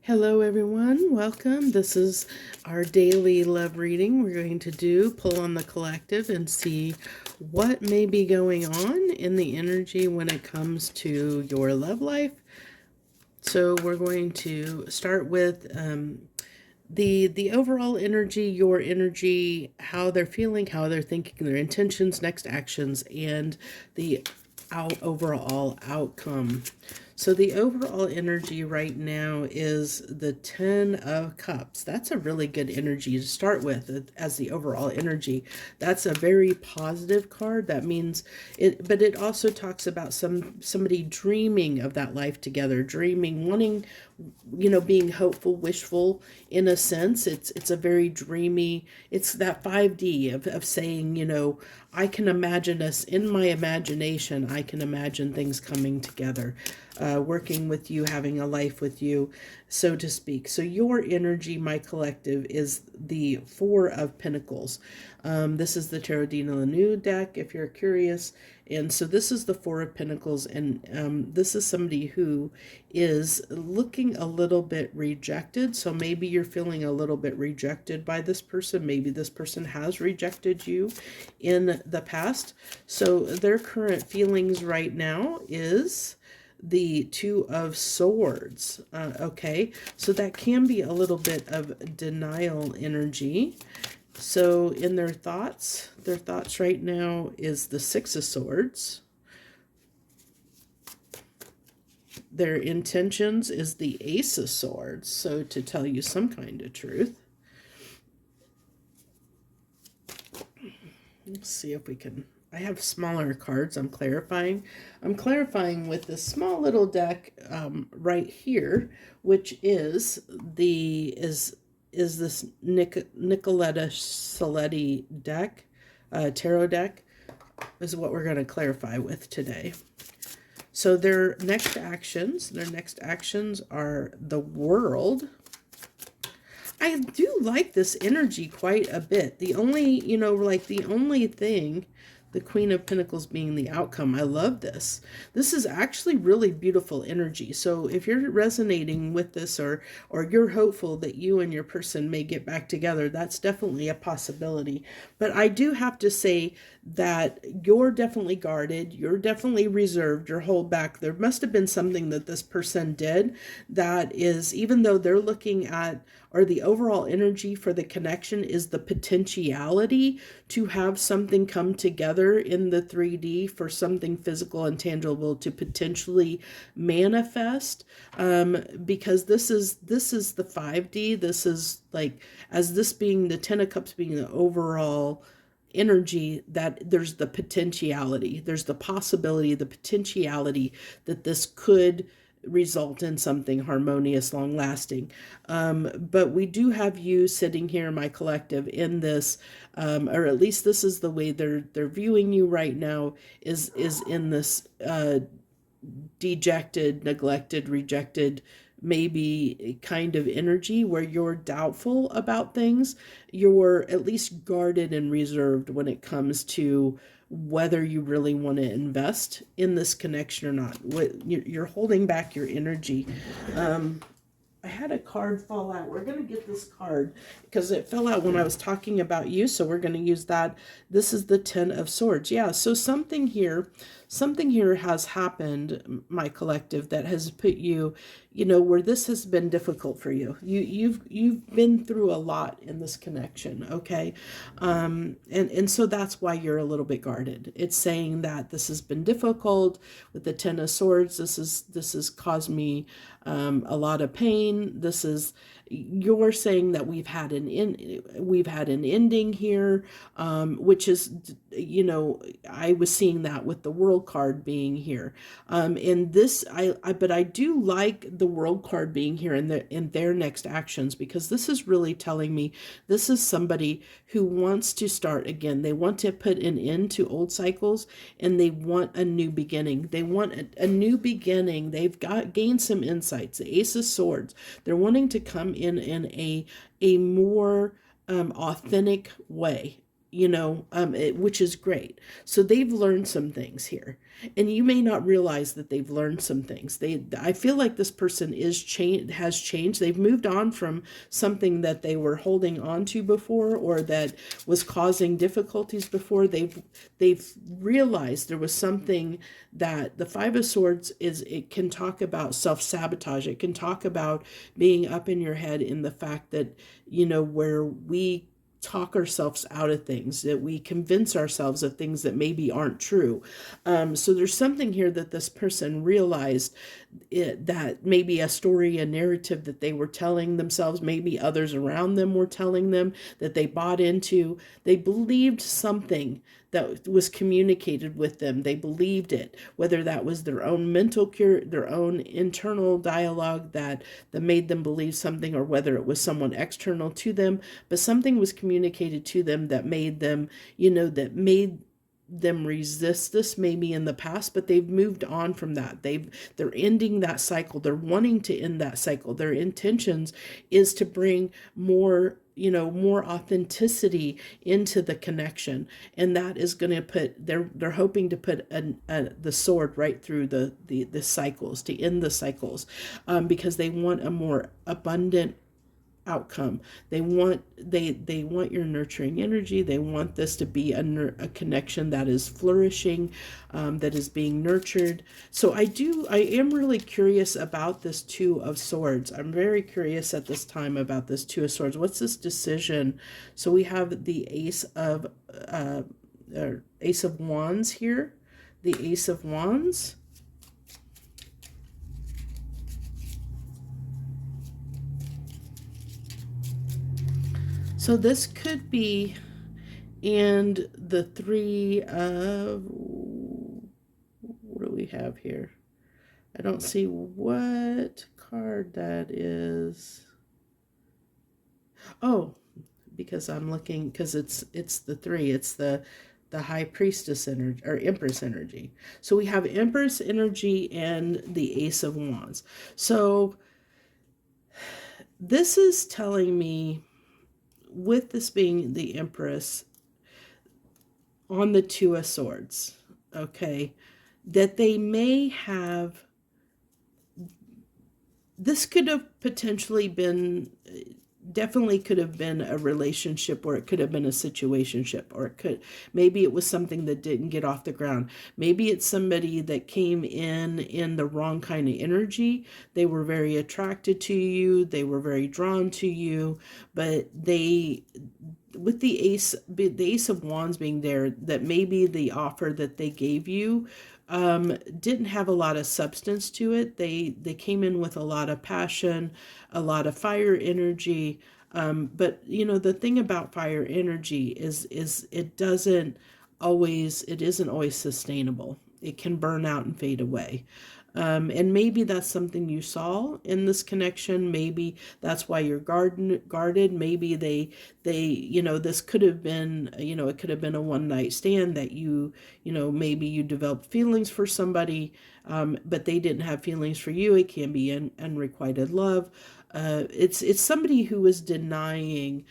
Hello everyone, welcome. This is our daily love reading. We're going to pull on the collective and see what may be going on in the energy when it comes to your love life. So we're going to start with the overall energy, your energy, how they're feeling, how they're thinking, their intentions, next actions, and the overall outcome. So the overall energy right now is the 10 of Cups. That's a really good energy to start with as the overall energy. That's a very positive card. That means it, but it also talks about somebody dreaming of that life together, dreaming, wanting, being hopeful, wishful in a sense. It's a very dreamy, it's that 5D of saying, I can imagine us in my imagination. I can imagine things coming together, working with you, having a life with you, so to speak. So your energy, my collective, is the Four of Pentacles. This is the Tarot de la New deck, if you're curious. And so this is the Four of Pentacles, and this is somebody who is looking a little bit rejected. So maybe you're feeling a little bit rejected by this person. Maybe this person has rejected you in the past. So their current feelings right now is the Two of Swords. Okay, so that can be a little bit of denial energy. So in their thoughts right now is the Six of Swords. Their intentions is the Ace of Swords. So to tell you some kind of truth. Let's see if we can, I have smaller cards I'm clarifying. I'm clarifying with this small little deck right here, which is this Nicoletta Saletti deck, tarot deck, is what we're going to clarify with today. So their next actions are the World. I do like this energy quite a bit. The only, the only thing, the Queen of Pentacles being the outcome. I love this. This is actually really beautiful energy. So if you're resonating with this, or you're hopeful that you and your person may get back together, that's definitely a possibility. But I do have to say that you're definitely guarded. You're definitely reserved. You're hold back. There must have been something that this person did that is, even though they're looking at, or the overall energy for the connection is the potentiality to have something come together in the 3D for something physical and tangible to potentially manifest, because this is the 5D. This is like, as this being the 10 of Cups being the overall energy, that there's the potentiality, there's the possibility, the potentiality that this could result in something harmonious, long lasting. But we do have you sitting here, my collective, in this, or at least this is the way they're viewing you right now, is in this dejected, neglected, rejected, maybe kind of energy where you're doubtful about things. You're at least guarded and reserved when it comes to whether you really want to invest in this connection or not. You're holding back your energy. I had a card fall out. We're going to get this card because it fell out when I was talking about you, so we're going to use that. This is the 10 of Swords. Yeah, so something here has happened, my collective, that has put you, where this has been difficult for you. You've been through a lot in this connection, okay? And so that's why you're a little bit guarded. It's saying that this has been difficult with the 10 of Swords. This has caused me a lot of pain. You're saying that we've had an ending here, which is, I was seeing that with the World card being here, and this, but I do like the World card being here in their next actions, because this is really telling me this is somebody who wants to start again. They want to put an end to old cycles, and they want a new beginning. They want a new beginning. They've gained some insights. The Ace of Swords. They're wanting to come in a more authentic way. which is great. So they've learned some things here, and you may not realize that they've learned some things. I feel like this person has changed. They've moved on from something that they were holding on to before, or that was causing difficulties before. They've realized there was something that the Five of Swords is. It can talk about self-sabotage. It can talk about being up in your head in the fact that, where we talk ourselves out of things, that we convince ourselves of things that maybe aren't true. So there's something here that this person realized, that maybe a story, a narrative that they were telling themselves, maybe others around them were telling them, that they bought into. They believed something that was communicated with them. They believed it, whether that was their own their own internal dialogue that made them believe something, or whether it was someone external to them. But something was communicated to them that made them, that made them resist this maybe in the past, but they've moved on from that. They're ending that cycle. They're wanting to end that cycle. Their intentions is to bring more, more authenticity into the connection, and that is going to put, they're hoping to put the sword right through the cycles, to end the cycles, because they want a more abundant outcome. They want your nurturing energy. They want this to be a connection that is flourishing, that is being nurtured. So I am really curious about this Two of Swords. I'm very curious at this time about this Two of Swords. What's this decision? So we have the Ace of Wands here, the Ace of Wands. So this could be, and the Three of, what do we have here? I don't see what card that is. Oh, because I'm looking, because it's the three. It's the High Priestess energy, or Empress energy. So we have Empress energy and the Ace of Wands. So this is telling me, with this being the Empress on the Two of Swords, okay, that they may have, this could have potentially been, definitely could have been a relationship, or it could have been a situationship, or maybe it was something that didn't get off the ground. Maybe it's somebody that came in the wrong kind of energy. They were very attracted to you. They were very drawn to you, but with the Ace of Wands being there, that maybe the offer that they gave you didn't have a lot of substance to it. They came in with a lot of passion, a lot of fire energy. But the thing about fire energy is it isn't always sustainable. It can burn out and fade away. And maybe that's something you saw in this connection. Maybe that's why you're guarded. Maybe this could have been, it could have been a one night stand that maybe you developed feelings for somebody, but they didn't have feelings for you. It can be unrequited love. It's somebody who is denying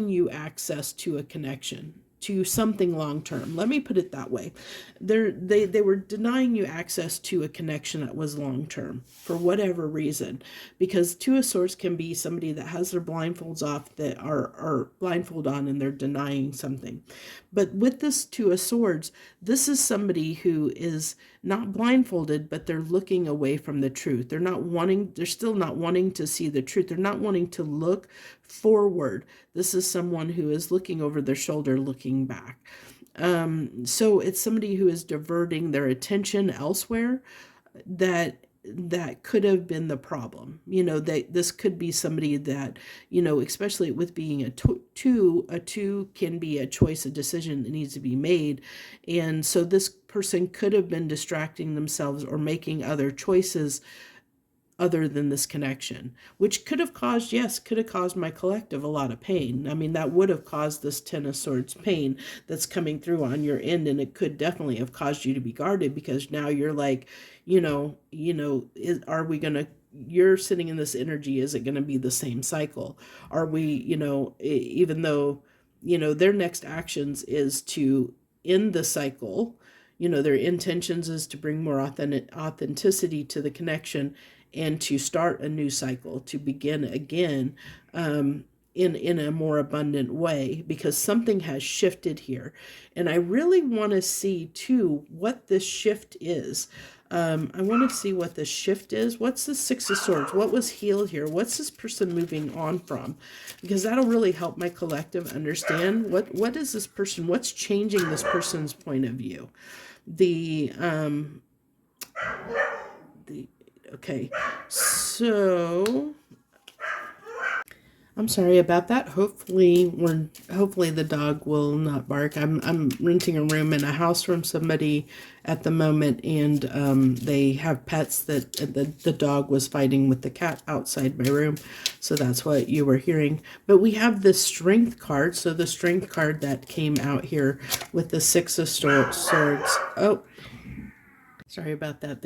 you access to a connection, to something long term. Let me put it that way. They were denying you access to a connection that was long term for whatever reason, because Two of Swords can be somebody that has their blindfolds off, that are blindfold on, and they're denying something. But with this Two of Swords, this is somebody who is not blindfolded, but they're looking away from the truth. They're still not wanting to see the truth. They're not wanting to look forward. This is someone who is looking over their shoulder, looking back. So it's somebody who is diverting their attention elsewhere, that could have been the problem. That this could be somebody that, especially with being a two can be a choice, a decision that needs to be made. And so this person could have been distracting themselves or making other choices other than this connection, which could have caused my collective a lot of pain. I mean, that would have caused this Ten of Swords pain that's coming through on your end, and it could definitely have caused you to be guarded, because now you're like, are we going to you're sitting in this energy, is it going to be the same cycle? Are we, even though, their next actions is to end the cycle, their intentions is to bring more authenticity to the connection and to start a new cycle, to begin again, in a more abundant way, because something has shifted here. And I really want to see too what this shift is. I want to see what the shift is. What's the Six of Swords? What was healed here? What's this person moving on from? Because that'll really help my collective understand what is this person, what's changing this person's point of view. The okay, so I'm sorry about that. Hopefully the dog will not bark. I'm renting a room in a house from somebody at the moment, and they have pets that the dog was fighting with the cat outside my room. So that's what you were hearing. But we have the Strength card. So the Strength card that came out here with the Six of Swords. Oh, sorry about that.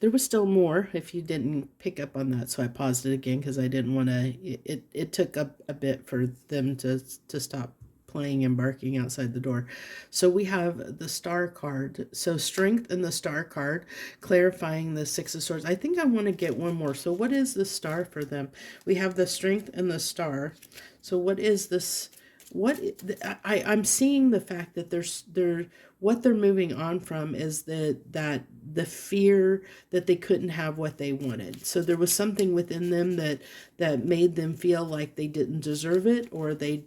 There was still more if you didn't pick up on that. So I paused it again because I didn't want to, it took up a bit for them to stop playing and barking outside the door. So we have the Star card. So Strength and the Star card, clarifying the Six of Swords. I think I want to get one more. So what is the Star for them? We have the Strength and the Star. So what is this? I'm seeing the fact that what they're moving on from is that the fear that they couldn't have what they wanted. So there was something within them that made them feel like they didn't deserve it, or they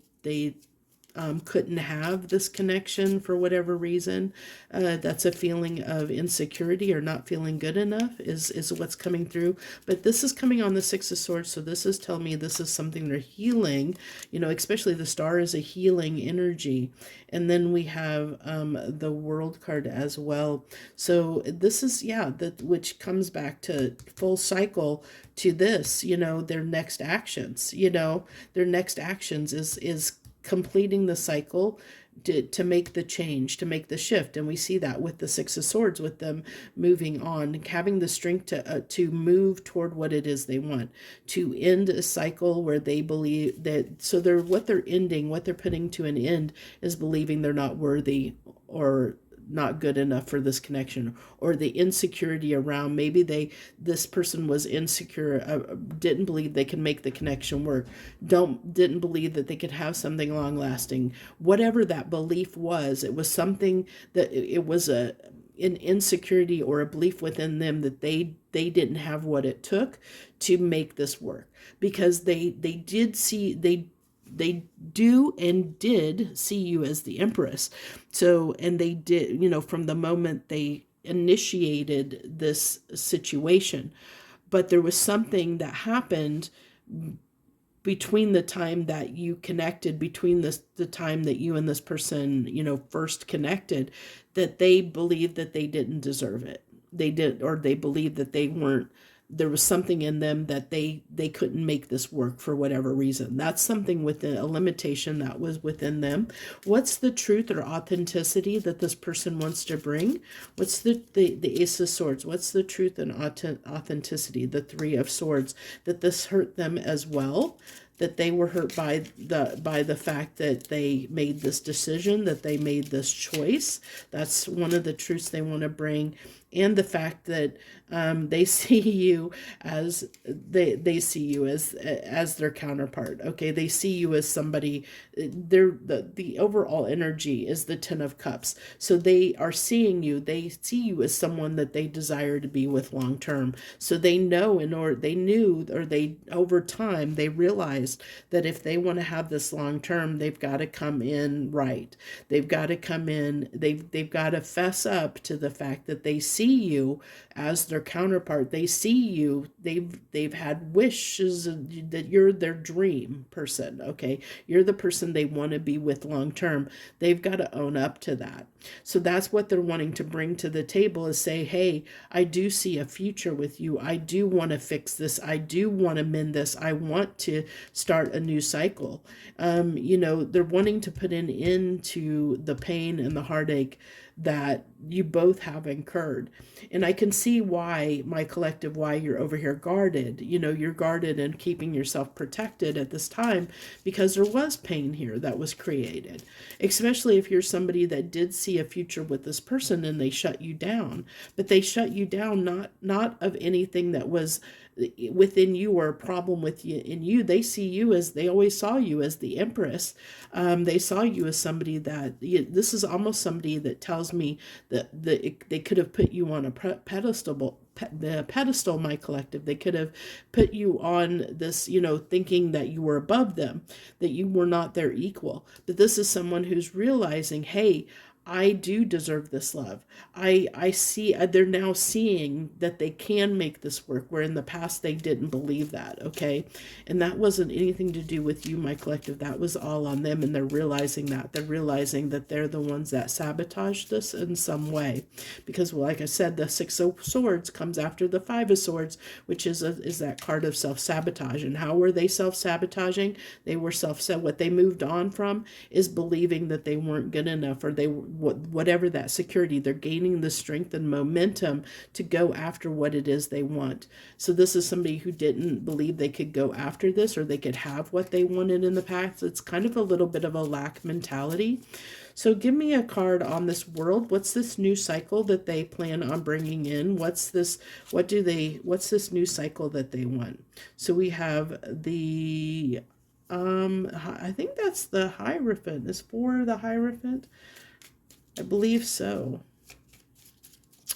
couldn't have this connection for whatever reason. That's a feeling of insecurity or not feeling good enough is what's coming through. But this is coming on the Six of Swords, so this is telling me this is something they're healing. Especially the Star is a healing energy. And then we have the World card as well. So this is, which comes back to full cycle to this, their next actions. Their next actions is completing the cycle to make the change, to make the shift. And we see that with the Six of Swords, with them moving on, having the strength to move toward what it is they want, to end a cycle where they believe that, so what they're ending, what they're putting to an end is believing they're not worthy or not good enough for this connection, or the insecurity around maybe this person was insecure, didn't believe they could make the connection work, didn't believe that they could have something long lasting. Whatever that belief was, it was something that it was an insecurity or a belief within them that they didn't have what it took to make this work, because they do and did see you as the Empress. So, and they did, from the moment they initiated this situation. But there was something that happened between the time that you connected, between the time that you and this person, first connected, that they believed that they didn't deserve it. They did, or they believed that they weren't, there was something in them that they couldn't make this work for whatever reason. That's something within a limitation that was within them. What's the truth or authenticity that this person wants to bring? What's the Ace of Swords? What's the truth and authenticity? The Three of Swords, that this hurt them as well, that they were hurt by the fact that they made this decision, that they made this choice. That's one of the truths they want to bring. And the fact that they see you as they see you as their counterpart. Okay, they see you as somebody. The overall energy is the Ten of Cups. So they are seeing you. They see you as someone that they desire to be with long term. So they know, over time they realized that if they want to have this long term, they've got to come in right. They've got to come in. They've got to fess up to the fact that they see you as their counterpart. They see you. They've had wishes that you're their dream person. Okay, you're the person they want to be with long term. They've got to own up to that. So that's what they're wanting to bring to the table, is say, hey, I do see a future with you. I do want to fix this. I do want to mend this. I want to start a new cycle. They're wanting to put an end to the pain and the heartache that you both have incurred. And I can see why, my collective, why you're over here guarded. You're guarded and keeping yourself protected at this time because there was pain here that was created. Especially if you're somebody that did see a future with this person and they shut you down. But they shut you down not of anything that was within you or a problem with you in you. They see you as, they always saw you as the Empress. They saw you as somebody that, this is almost somebody that tells me that they could have put you on a pedestal, my collective. They could have put you on this, thinking that you were above them, that you were not their equal. But this is someone who's realizing, hey, I do deserve this love. I see, they're now seeing that they can make this work, where in the past they didn't believe that, okay? And that wasn't anything to do with you, my collective. That was all on them, and they're realizing that. They're realizing that they're the ones that sabotaged this in some way. Because, well, like I said, the Six of Swords comes after the Five of Swords, which is that card of self-sabotage. And how were they self-sabotaging? They were what they moved on from is believing that they weren't good enough, or they whatever that security, they're gaining the strength and momentum to go after what it is they want. So this is somebody who didn't believe they could go after this, or they could have what they wanted in the past. It's kind of a little bit of a lack mentality. So give me a card on this world. What's this new cycle that they plan on bringing in? What's this new cycle that they want? So we have the I think that's the Hierophant. Is 4 the Hierophant? I believe so.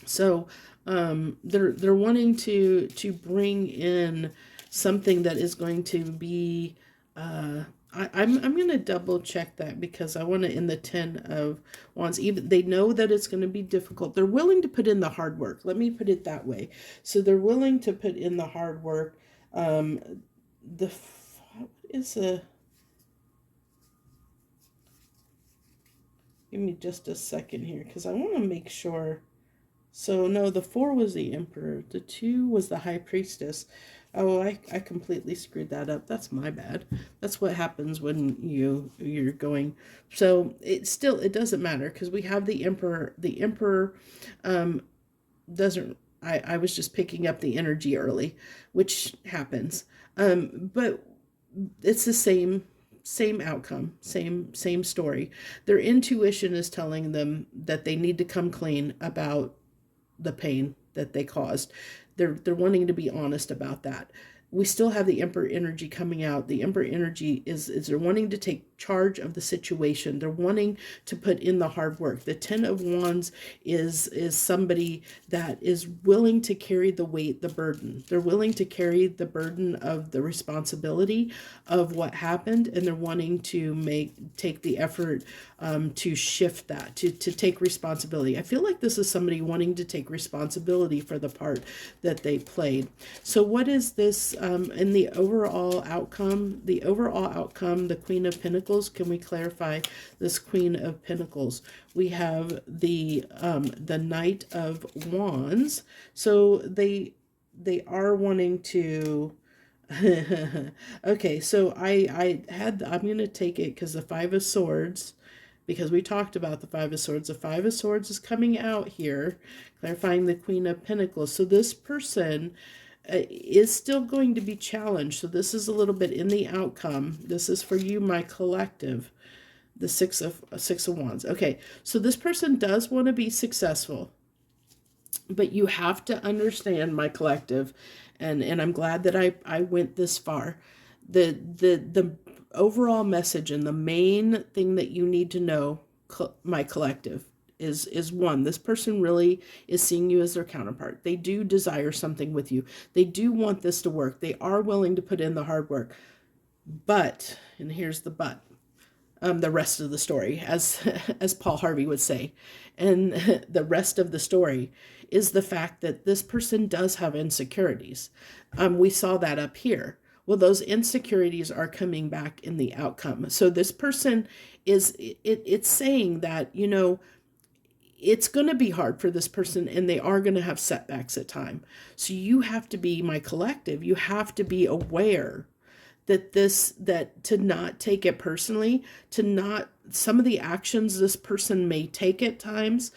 So they're wanting to bring in something that is going to be I'm going to double check that, because I want to, in the 10 of Wands, even they know that it's going to be difficult. They're willing to put in the hard work. Let me put it that way. So they're willing to put in the hard work. What is a Give me just a second here, because I want to make sure. So no, the 4 was the Emperor. The 2 was the High Priestess. Oh, I completely screwed that up. That's my bad. That's what happens when you're going. So it doesn't matter, because we have the Emperor. The Emperor doesn't. I was just picking up the energy early, which happens. But it's the same outcome, same story. Their intuition is telling them that they need to come clean about the pain that they caused. They're wanting to be honest about that. We still have the Emperor energy coming out. The Emperor energy is they're wanting to take charge of the situation. They're wanting to put in the hard work. The 10 of Wands is somebody that is willing to carry the weight, the burden. They're willing to carry the burden of the responsibility of what happened, and they're wanting to take the effort to shift that, to take responsibility. I feel like this is somebody wanting to take responsibility for the part that they played. So what is this in the overall outcome? The overall outcome, the Queen of Pentacles. Can we clarify this Queen of Pentacles? We have the Knight of Wands. So they are wanting to okay, so I'm going to take it, because the Five of Swords, because we talked about the Five of Swords. The Five of Swords is coming out here, clarifying the Queen of Pentacles. So this person is still going to be challenged. So this is a little bit in the outcome. This is for you, my collective. The Six of Wands. Okay, so this person does want to be successful, but you have to understand, my collective, and I'm glad that I went this far. The overall message and the main thing that you need to know, my collective, is one, this person really is seeing you as their counterpart. They do desire something with you. They do want this to work. They are willing to put in the hard work. But, and here's the but, the rest of the story, as Paul Harvey would say. And the rest of the story is the fact that this person does have insecurities. We saw that up here. Well, those insecurities are coming back in the outcome. So this person it's saying that, it's going to be hard for this person, and they are going to have setbacks at time. So you have to be, my collective, you have to be aware that to not take it personally, to not, some of the actions this person may take at times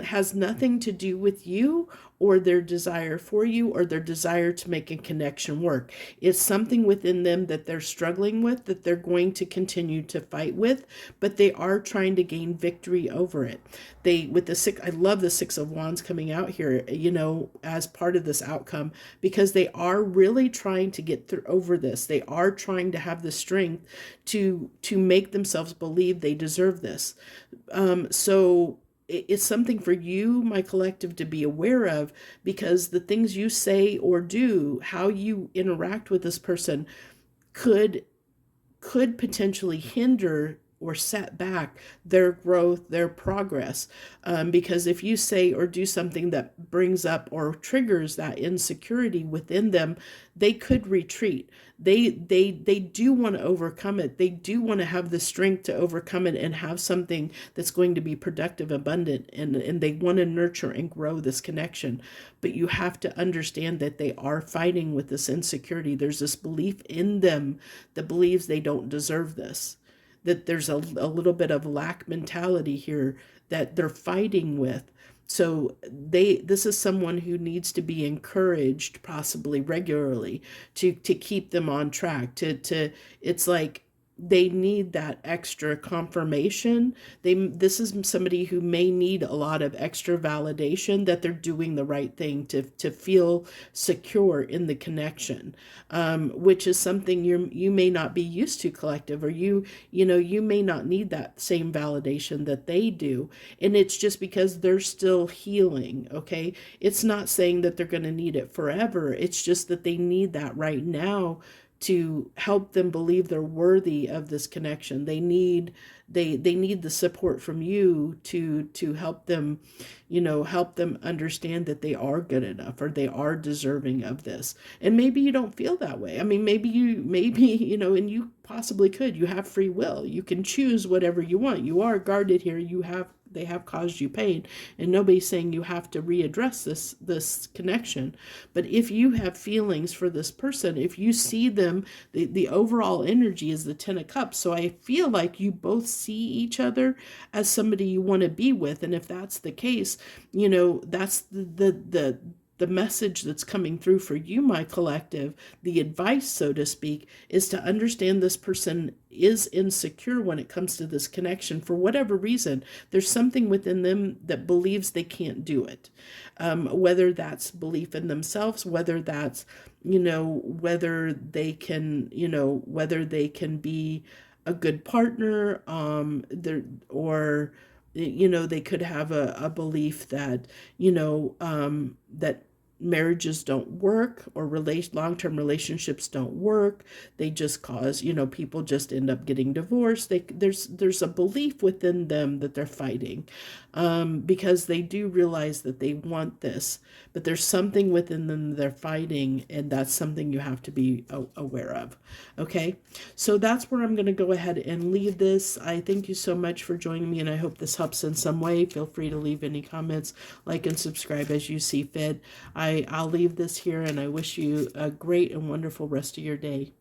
has nothing to do with you or their desire for you or their desire to make a connection work. It's something within them that they're struggling with, that they're going to continue to fight with, but they are trying to gain victory over it. They, with the six, I love the Six of Wands coming out here, as part of this outcome, because they are really trying to get through over this. They are trying to have the strength to make themselves believe they deserve this. So it's something for you, my collective, to be aware of, because the things you say or do, how you interact with this person, could potentially hinder or set back their growth, their progress. Because if you say or do something that brings up or triggers that insecurity within them, they could retreat. They do want to overcome it. They do want to have the strength to overcome it and have something that's going to be productive, abundant, and they want to nurture and grow this connection. But you have to understand that they are fighting with this insecurity. There's this belief in them that believes they don't deserve this, that there's a little bit of lack mentality here that they're fighting with. So this is someone who needs to be encouraged, possibly regularly, to keep them on track. It's like they need that extra confirmation. This is somebody who may need a lot of extra validation that they're doing the right thing, to feel secure in the connection, which is something you may not be used to, collective, or you may not need that same validation that they do. And it's just because they're still healing. Okay. It's not saying that they're going to need it forever. It's just that they need that right now to help them believe they're worthy of this connection. They need the support from you to help them, help them understand that they are good enough, or they are deserving of this. And maybe you don't feel that way. I mean, maybe and you possibly could. You have free will. You can choose whatever you want. You are guarded here. They have caused you pain, and nobody's saying you have to readdress this connection. But if you have feelings for this person, if you see them, the overall energy is the Ten of Cups. So I feel like you both see each other as somebody you want to be with. And if that's the case, that's the message that's coming through for you, my collective. The advice, so to speak, is to understand this person is insecure when it comes to this connection. For whatever reason, there's something within them that believes they can't do it. Whether that's belief in themselves, whether that's, whether they can be a good partner, they could have a belief that, that marriages don't work, or long-term relationships don't work. They just cause, people just end up getting divorced. There's a belief within them that they're fighting, because they do realize that they want this, but there's something within them they're fighting, and that's something you have to be aware of. Okay, so that's where I'm going to go ahead and leave this. I thank you so much for joining me, and I hope this helps in some way. Feel free to leave any comments, like and subscribe as you see fit. I'll leave this here, and I wish you a great and wonderful rest of your day.